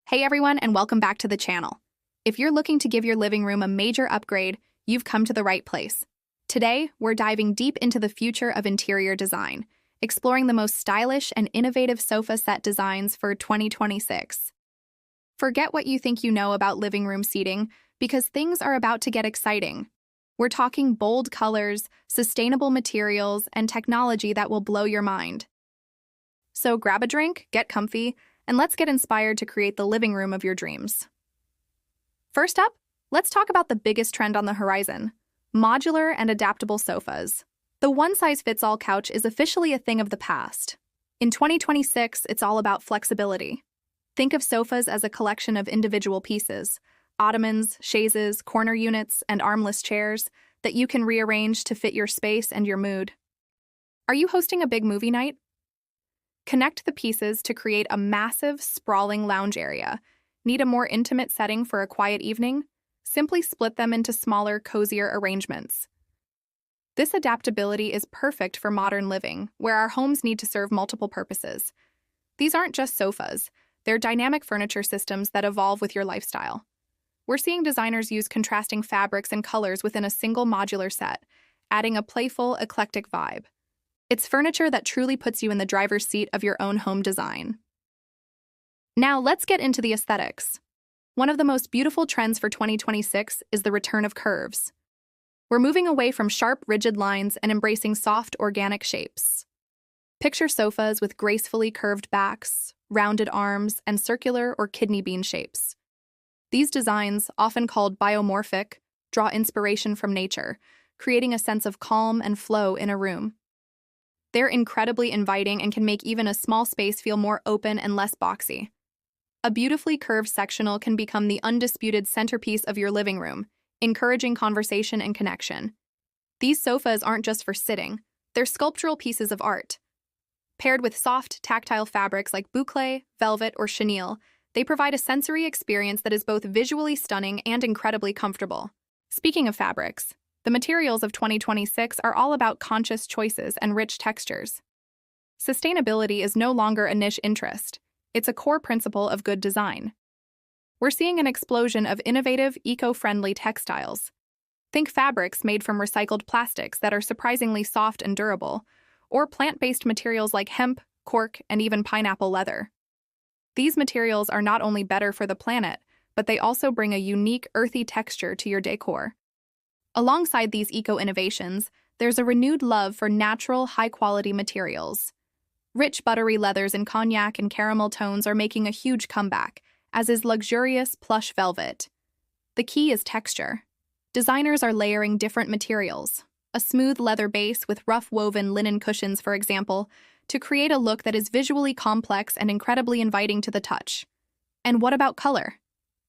Hey everyone, and welcome back to the channel. If you're looking to give your living room a major upgrade, you've come to the right place. Today, we're diving deep into the future of interior design, exploring the most stylish and innovative sofa set designs for 2026. Forget what you think you know about living room seating, because things are about to get exciting. We're talking bold colors, sustainable materials, and technology that will blow your mind. So grab a drink, get comfy, and let's get inspired to create the living room of your dreams. First up, let's talk about the biggest trend on the horizon: modular and adaptable sofas. The one-size-fits-all couch is officially a thing of the past. In 2026, it's all about flexibility. Think of sofas as a collection of individual pieces: ottomans, chaises, corner units, and armless chairs that you can rearrange to fit your space and your mood. Are you hosting a big movie night? Connect the pieces to create a massive, sprawling lounge area. Need a more intimate setting for a quiet evening? Simply split them into smaller, cozier arrangements. This adaptability is perfect for modern living, where our homes need to serve multiple purposes. These aren't just sofas, they're dynamic furniture systems that evolve with your lifestyle. We're seeing designers use contrasting fabrics and colors within a single modular set, adding a playful, eclectic vibe. It's furniture that truly puts you in the driver's seat of your own home design. Now let's get into the aesthetics. One of the most beautiful trends for 2026 is the return of curves. We're moving away from sharp, rigid lines and embracing soft, organic shapes. Picture sofas with gracefully curved backs, rounded arms, and circular or kidney bean shapes. These designs, often called biomorphic, draw inspiration from nature, creating a sense of calm and flow in a room. They're incredibly inviting and can make even a small space feel more open and less boxy. A beautifully curved sectional can become the undisputed centerpiece of your living room, encouraging conversation and connection. These sofas aren't just for sitting, they're sculptural pieces of art. Paired with soft, tactile fabrics like boucle, velvet, or chenille, they provide a sensory experience that is both visually stunning and incredibly comfortable. Speaking of fabrics, the materials of 2026 are all about conscious choices and rich textures. Sustainability is no longer a niche interest. It's a core principle of good design. We're seeing an explosion of innovative, eco-friendly textiles. Think fabrics made from recycled plastics that are surprisingly soft and durable, or plant-based materials like hemp, cork, and even pineapple leather. These materials are not only better for the planet, but they also bring a unique, earthy texture to your decor. Alongside these eco-innovations, there's a renewed love for natural, high-quality materials. Rich buttery leathers in cognac and caramel tones are making a huge comeback, as is luxurious, plush velvet. The key is texture. Designers are layering different materials, a smooth leather base with rough woven linen cushions, for example, to create a look that is visually complex and incredibly inviting to the touch. And what about color?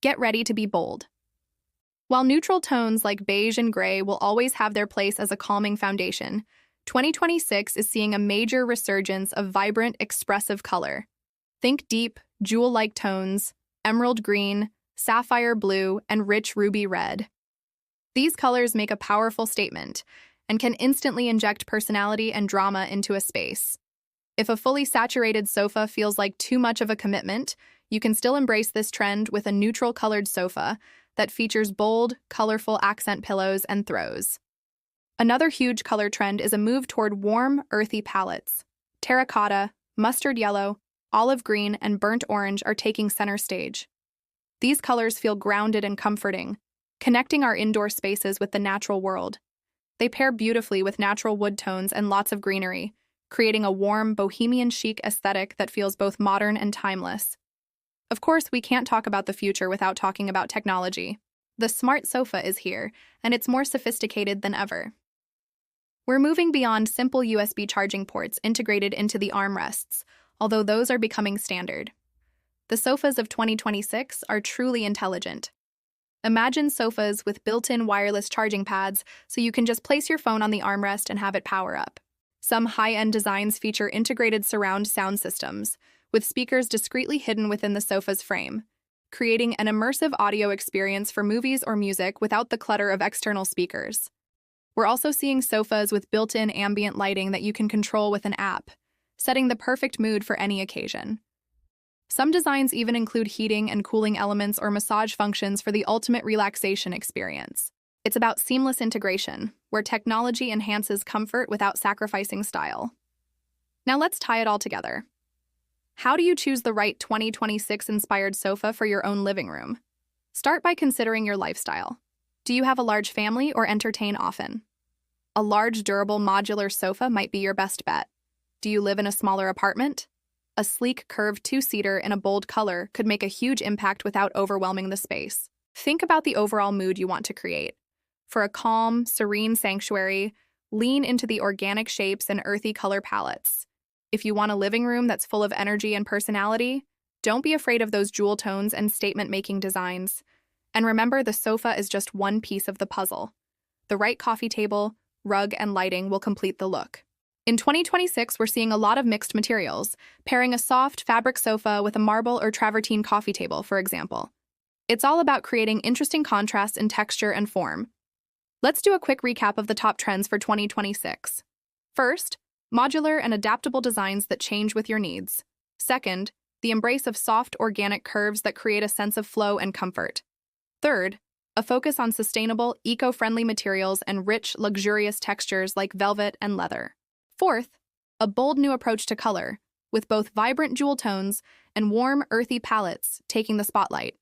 Get ready to be bold. While neutral tones like beige and gray will always have their place as a calming foundation, 2026 is seeing a major resurgence of vibrant, expressive color. Think deep, jewel-like tones, emerald green, sapphire blue, and rich ruby red. These colors make a powerful statement and can instantly inject personality and drama into a space. If a fully saturated sofa feels like too much of a commitment, you can still embrace this trend with a neutral-colored sofa that features bold, colorful accent pillows and throws. Another huge color trend is a move toward warm, earthy palettes. Terracotta, mustard yellow, olive green, and burnt orange are taking center stage. These colors feel grounded and comforting, connecting our indoor spaces with the natural world. They pair beautifully with natural wood tones and lots of greenery, creating a warm, bohemian chic aesthetic that feels both modern and timeless. Of course, we can't talk about the future without talking about technology. The smart sofa is here, and it's more sophisticated than ever. We're moving beyond simple USB charging ports integrated into the armrests, although those are becoming standard. The sofas of 2026 are truly intelligent. Imagine sofas with built-in wireless charging pads so you can just place your phone on the armrest and have it power up. Some high-end designs feature integrated surround sound systems, with speakers discreetly hidden within the sofa's frame, creating an immersive audio experience for movies or music without the clutter of external speakers. We're also seeing sofas with built-in ambient lighting that you can control with an app, setting the perfect mood for any occasion. Some designs even include heating and cooling elements or massage functions for the ultimate relaxation experience. It's about seamless integration, where technology enhances comfort without sacrificing style. Now let's tie it all together. How do you choose the right 2026-inspired sofa for your own living room? Start by considering your lifestyle. Do you have a large family or entertain often? A large, durable, modular sofa might be your best bet. Do you live in a smaller apartment? A sleek, curved two-seater in a bold color could make a huge impact without overwhelming the space. Think about the overall mood you want to create. For a calm, serene sanctuary, lean into the organic shapes and earthy color palettes. If you want a living room that's full of energy and personality, don't be afraid of those jewel tones and statement-making designs. And remember, the sofa is just one piece of the puzzle. The right coffee table, rug, and lighting will complete the look. In 2026, we're seeing a lot of mixed materials, pairing a soft fabric sofa with a marble or travertine coffee table, for example. It's all about creating interesting contrasts in texture and form. Let's do a quick recap of the top trends for 2026. First, modular and adaptable designs that change with your needs. Second, the embrace of soft, organic curves that create a sense of flow and comfort. Third, a focus on sustainable, eco-friendly materials and rich, luxurious textures like velvet and leather. Fourth, a bold new approach to color, with both vibrant jewel tones and warm, earthy palettes taking the spotlight.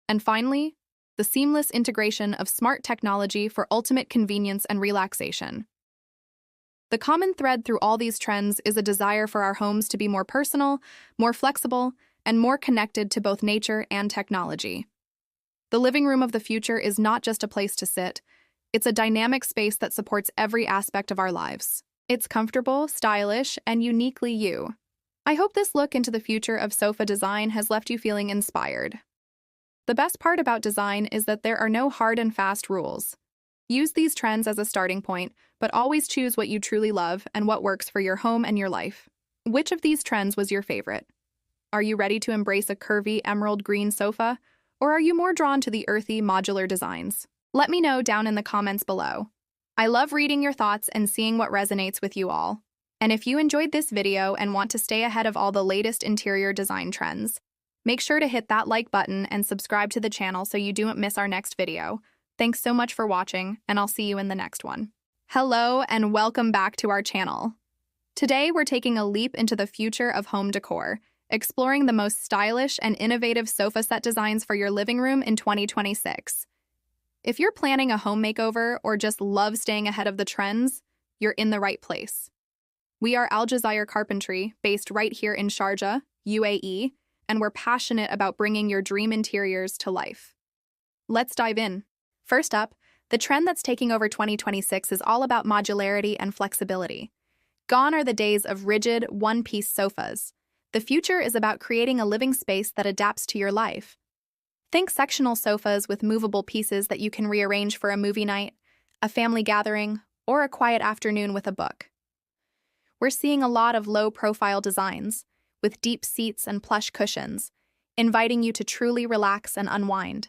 And finally, the seamless integration of smart technology for ultimate convenience and relaxation. The common thread through all these trends is a desire for our homes to be more personal, more flexible, and more connected to both nature and technology. The living room of the future is not just a place to sit, it's a dynamic space that supports every aspect of our lives. It's comfortable, stylish, and uniquely you. I hope this look into the future of sofa design has left you feeling inspired. The best part about design is that there are no hard and fast rules. Use these trends as a starting point, but always choose what you truly love and what works for your home and your life. Which of these trends was your favorite? Are you ready to embrace a curvy emerald green sofa, or are you more drawn to the earthy modular designs? Let me know down in the comments below. I love reading your thoughts and seeing what resonates with you all. And if you enjoyed this video and want to stay ahead of all the latest interior design trends, make sure to hit that like button and subscribe to the channel so you don't miss our next video. Thanks so much for watching, and I'll see you in the next one. Hello and welcome back to our channel. Today we're taking a leap into the future of home decor, exploring the most stylish and innovative sofa set designs for your living room in 2026. If you're planning a home makeover or just love staying ahead of the trends, you're in the right place. We are Jazaier Carpentry, based right here in Sharjah, UAE, and we're passionate about bringing your dream interiors to life. Let's dive in. First up, the trend that's taking over 2026 is all about modularity and flexibility. Gone are the days of rigid, one-piece sofas. The future is about creating a living space that adapts to your life. Think sectional sofas with movable pieces that you can rearrange for a movie night, a family gathering, or a quiet afternoon with a book. We're seeing a lot of low-profile designs, with deep seats and plush cushions, inviting you to truly relax and unwind.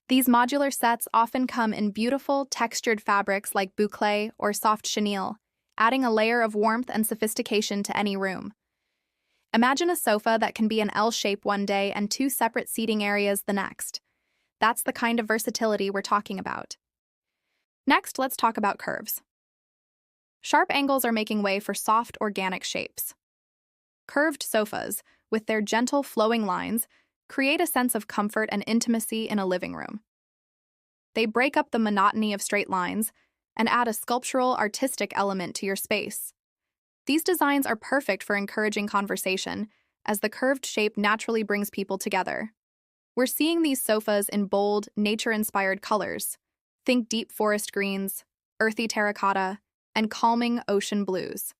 These modular sets often come in beautiful, textured fabrics like boucle or soft chenille, adding a layer of warmth and sophistication to any room. Imagine a sofa that can be an L shape one day and two separate seating areas the next. That's the kind of versatility we're talking about. Next, let's talk about curves. Sharp angles are making way for soft, organic shapes. Curved sofas, with their gentle, flowing lines, create a sense of comfort and intimacy in a living room. They break up the monotony of straight lines and add a sculptural, artistic element to your space. These designs are perfect for encouraging conversation, as the curved shape naturally brings people together. We're seeing these sofas in bold, nature-inspired colors. Think deep forest greens, earthy terracotta, and calming ocean blues.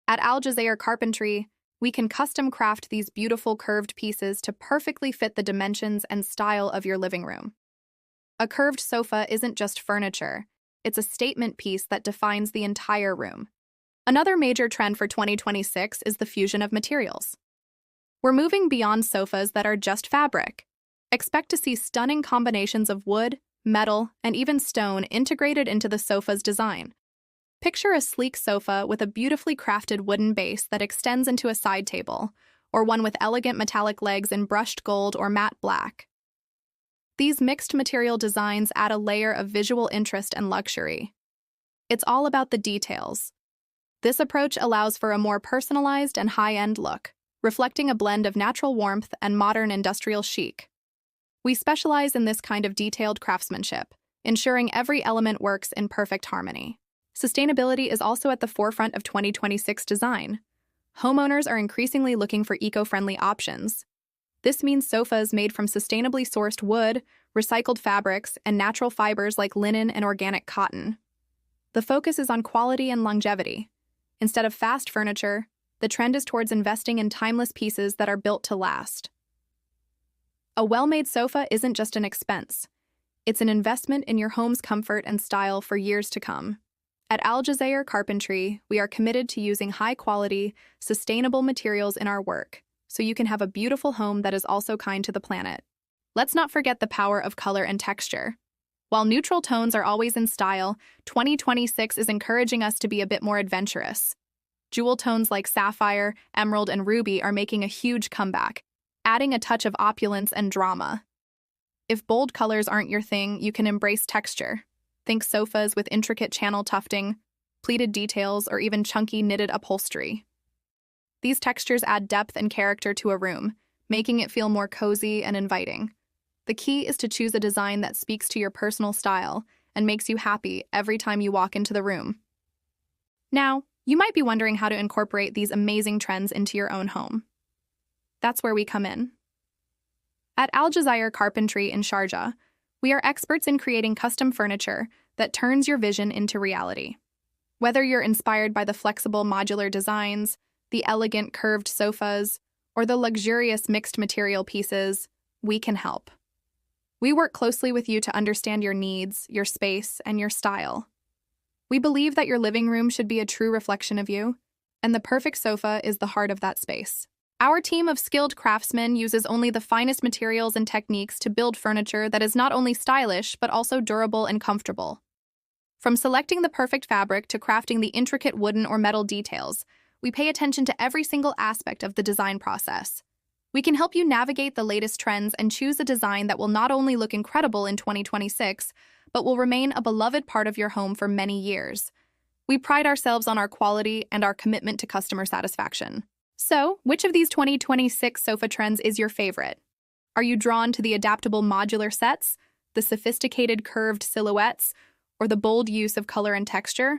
At Jazaier Carpentry, we can custom craft these beautiful curved pieces to perfectly fit the dimensions and style of your living room. A curved sofa isn't just furniture, it's a statement piece that defines the entire room. Another major trend for 2026 is the fusion of materials. We're moving beyond sofas that are just fabric. Expect to see stunning combinations of wood, metal, and even stone integrated into the sofa's design. Picture a sleek sofa with a beautifully crafted wooden base that extends into a side table, or one with elegant metallic legs in brushed gold or matte black. These mixed material designs add a layer of visual interest and luxury. It's all about the details. This approach allows for a more personalized and high-end look, reflecting a blend of natural warmth and modern industrial chic. We specialize in this kind of detailed craftsmanship, ensuring every element works in perfect harmony. Sustainability is also at the forefront of 2026 design. Homeowners are increasingly looking for eco-friendly options. This means sofas made from sustainably sourced wood, recycled fabrics, and natural fibers like linen and organic cotton. The focus is on quality and longevity. Instead of fast furniture, the trend is towards investing in timeless pieces that are built to last. A well-made sofa isn't just an expense. It's an investment in your home's comfort and style for years to come. At Jazaier Carpentry, we are committed to using high-quality, sustainable materials in our work, so you can have a beautiful home that is also kind to the planet. Let's not forget the power of color and texture. While neutral tones are always in style, 2026 is encouraging us to be a bit more adventurous. Jewel tones like sapphire, emerald, and ruby are making a huge comeback, adding a touch of opulence and drama. If bold colors aren't your thing, you can embrace texture. Think sofas with intricate channel tufting, pleated details, or even chunky knitted upholstery. These textures add depth and character to a room, making it feel more cozy and inviting. The key is to choose a design that speaks to your personal style and makes you happy every time you walk into the room. Now, you might be wondering how to incorporate these amazing trends into your own home. That's where we come in. At Jazaier Carpentry in Sharjah, we are experts in creating custom furniture that turns your vision into reality. Whether you're inspired by the flexible modular designs, the elegant curved sofas, or the luxurious mixed material pieces, we can help. We work closely with you to understand your needs, your space, and your style. We believe that your living room should be a true reflection of you, and the perfect sofa is the heart of that space. Our team of skilled craftsmen uses only the finest materials and techniques to build furniture that is not only stylish, but also durable and comfortable. From selecting the perfect fabric to crafting the intricate wooden or metal details, we pay attention to every single aspect of the design process. We can help you navigate the latest trends and choose a design that will not only look incredible in 2026, but will remain a beloved part of your home for many years. We pride ourselves on our quality and our commitment to customer satisfaction. So, which of these 2026 sofa trends is your favorite? Are you drawn to the adaptable modular sets, the sophisticated curved silhouettes, or the bold use of color and texture?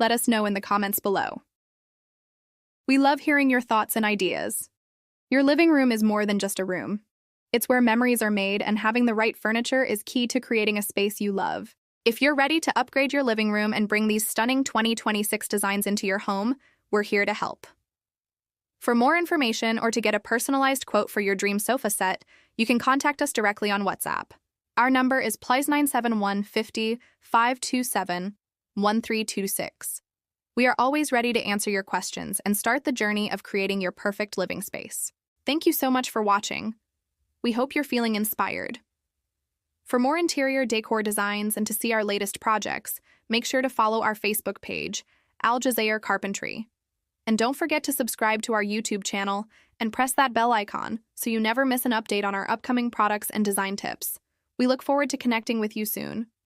Let us know in the comments below. We love hearing your thoughts and ideas. Your living room is more than just a room. It's where memories are made, and having the right furniture is key to creating a space you love. If you're ready to upgrade your living room and bring these stunning 2026 designs into your home, we're here to help. For more information or to get a personalized quote for your dream sofa set, you can contact us directly on WhatsApp. Our number is +971 50 527 1326. We are always ready to answer your questions and start the journey of creating your perfect living space. Thank you so much for watching. We hope you're feeling inspired. For more interior decor designs and to see our latest projects, make sure to follow our Facebook page, Jazaier Carpentry. And don't forget to subscribe to our YouTube channel and press that bell icon so you never miss an update on our upcoming products and design tips. We look forward to connecting with you soon.